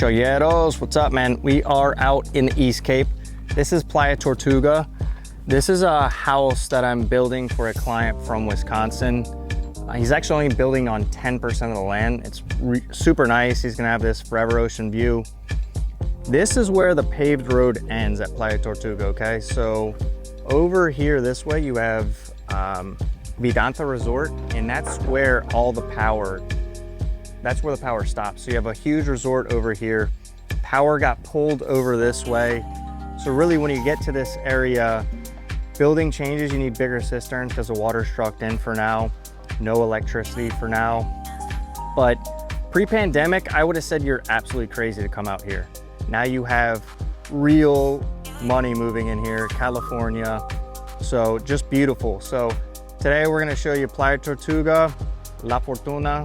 Cholleros, what's up, man? We are out in the East Cape. This is Ply Tortuga. This is a house that I'm building for a client from Wisconsin. He's actually only building on 10% of the land. It's super nice. He's gonna have this forever ocean view. This is where the paved road ends at Ply Tortuga, okay? So over here this way you have Vidanta Resort, and that's where all the power, that's where the power stops. So you have a huge resort over here. Power got pulled over this way. So really when you get to this area, building changes, you need bigger cisterns because the water's trucked in for now. No electricity for now. But pre-pandemic, I would have said you're absolutely crazy to come out here. Now you have real money moving in here, California. So just beautiful. So today we're gonna show you Ply Tortuga, La Fortuna,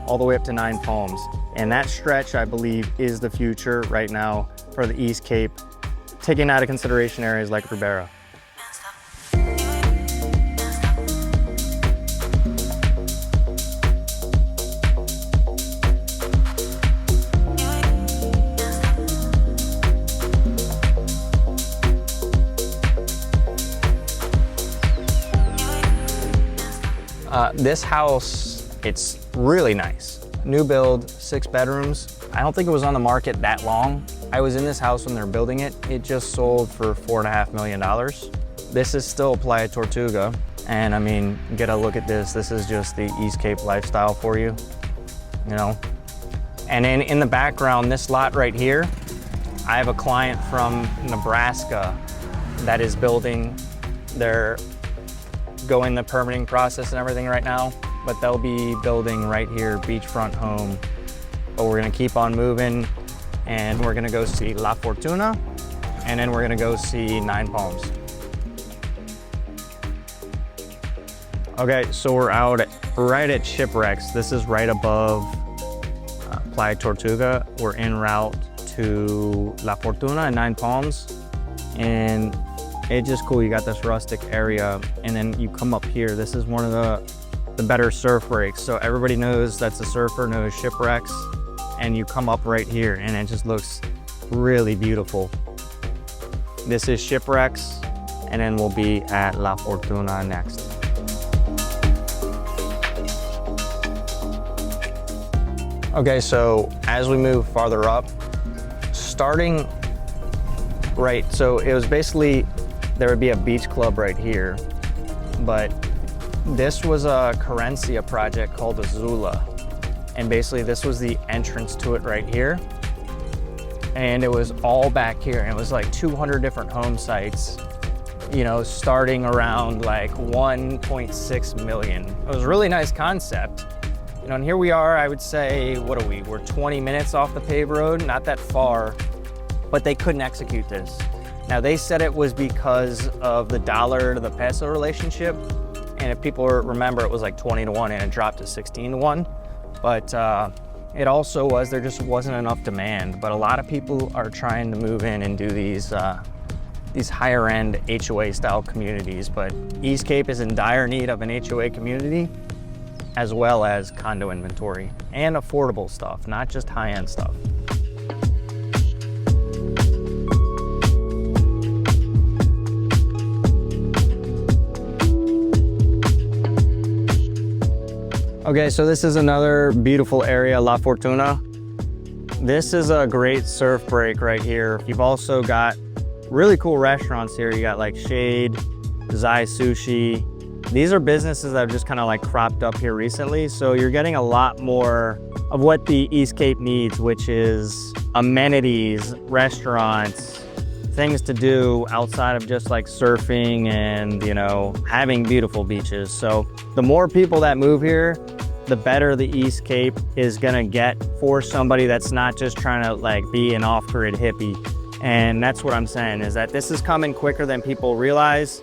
all the way up to Nine Palms. And that stretch, I believe, is the future right now for the East Cape, taking out of consideration areas like Ribera. This house, it's really nice. New build, 6 bedrooms. I don't think it was on the market that long. I was in this house when they were building it. It just sold for $4.5 million. This is still Ply Tortuga. And I mean, get a look at this. This is just the East Cape lifestyle for you, you know? And then in the background, this lot right here, I have a client from Nebraska that is building their going the permitting process and everything right now, but they'll be building right here, beachfront home. But we're gonna keep on moving and we're gonna go see La Fortuna and then we're gonna go see Nine Palms. Okay, so we're out right at Shipwrecks. This is right above Ply Tortuga. We're en route to La Fortuna and Nine Palms. And it's just cool, you got this rustic area and then you come up here. This is one of the better surf breaks. So everybody knows that's a surfer, knows Shipwrecks, and you come up right here and it just looks really beautiful. This is Shipwrecks and then we'll be at La Fortuna next. Okay, so as we move farther up, starting right, so it was basically, there would be a beach club right here, but this was a Carencia project called Azula. And basically this was the entrance to it right here. And it was all back here. And it was like 200 different home sites, you know, starting around like 1.6 million. It was a really nice concept. You know, and here we are, I would say, what are we? We're 20 minutes off the paved road, not that far, but they couldn't execute this. Now they said it was because of the dollar to the peso relationship. And if people remember, it was like 20-1 and it dropped to 16-1. But it also was, there just wasn't enough demand. But a lot of people are trying to move in and do these higher end HOA style communities. But East Cape is in dire need of an HOA community, as well as condo inventory and affordable stuff, not just high end stuff. Okay, so this is another beautiful area, La Fortuna. This is a great surf break right here. You've also got really cool restaurants here. You got like Shade, Zai Sushi. These are businesses that have just kind of like cropped up here recently. So you're getting a lot more of what the East Cape needs, which is amenities, restaurants, things to do outside of just like surfing and, you know, having beautiful beaches. So the more people that move here, the better the East Cape is gonna get for somebody that's not just trying to like be an off-grid hippie. And that's what I'm saying, is that this is coming quicker than people realize.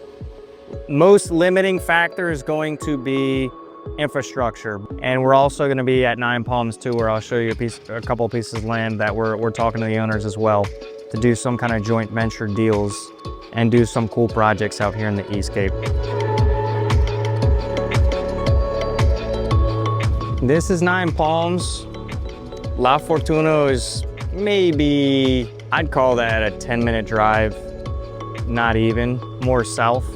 Most limiting factor is going to be infrastructure. And we're also gonna be at Nine Palms too, where I'll show you a couple of pieces of land that we're talking to the owners as well to do some kind of joint venture deals and do some cool projects out here in the East Cape. This is Nine Palms. La Fortuna is maybe, I'd call that a 10-minute drive, not even, more south.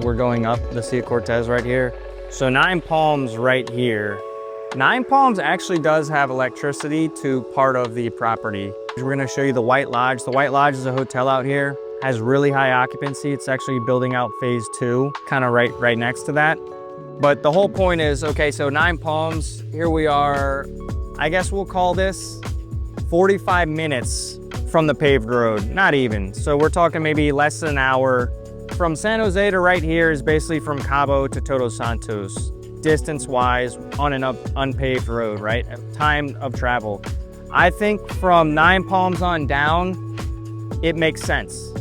We're going up the Sea of Cortez right here. So Nine Palms right here. Nine Palms actually does have electricity to part of the property. We're gonna show you the White Lodge. The White Lodge is a hotel out here, has really high occupancy. It's actually building out phase 2, kind of right next to that. But the whole point is, okay, so Nine Palms, here we are, I guess we'll call this 45 minutes from the paved road, not even. So we're talking maybe less than an hour. From San Jose to right here is basically from Cabo to Todos Santos, distance-wise, on an unpaved road, right? Time of travel. I think from Nine Palms on down, it makes sense.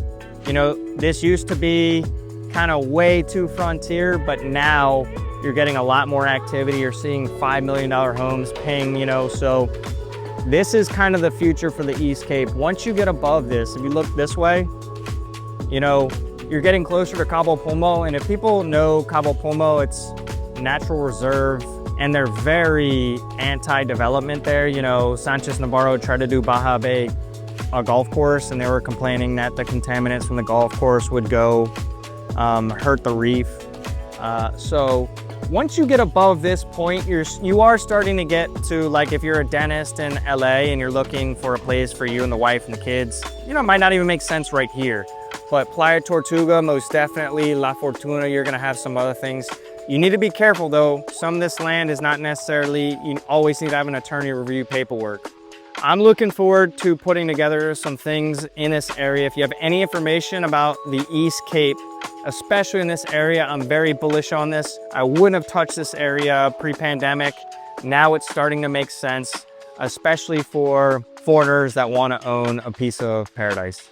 You know, this used to be kind of way too frontier, but now you're getting a lot more activity. You're seeing $5 million homes paying, you know, so this is kind of the future for the East Cape. Once you get above this, if you look this way, you know, you're getting closer to Cabo Pulmo. And if people know Cabo Pulmo, it's natural reserve and they're very anti-development there. You know, Sanchez Navarro tried to do Baja Bay a golf course and they were complaining that the contaminants from the golf course would go hurt the reef. So once you get above this point, you are starting to get to, like, if you're a dentist in LA and you're looking for a place for you and the wife and the kids, you know, it might not even make sense right here. But Ply Tortuga, most definitely, La Fortuna, you're gonna have some other things. You need to be careful though. Some of this land is not necessarily, you always need to have an attorney review paperwork. I'm looking forward to putting together some things in this area. If you have any information about the East Cape, especially in this area, I'm very bullish on this. I wouldn't have touched this area pre-pandemic. Now it's starting to make sense, especially for foreigners that want to own a piece of paradise.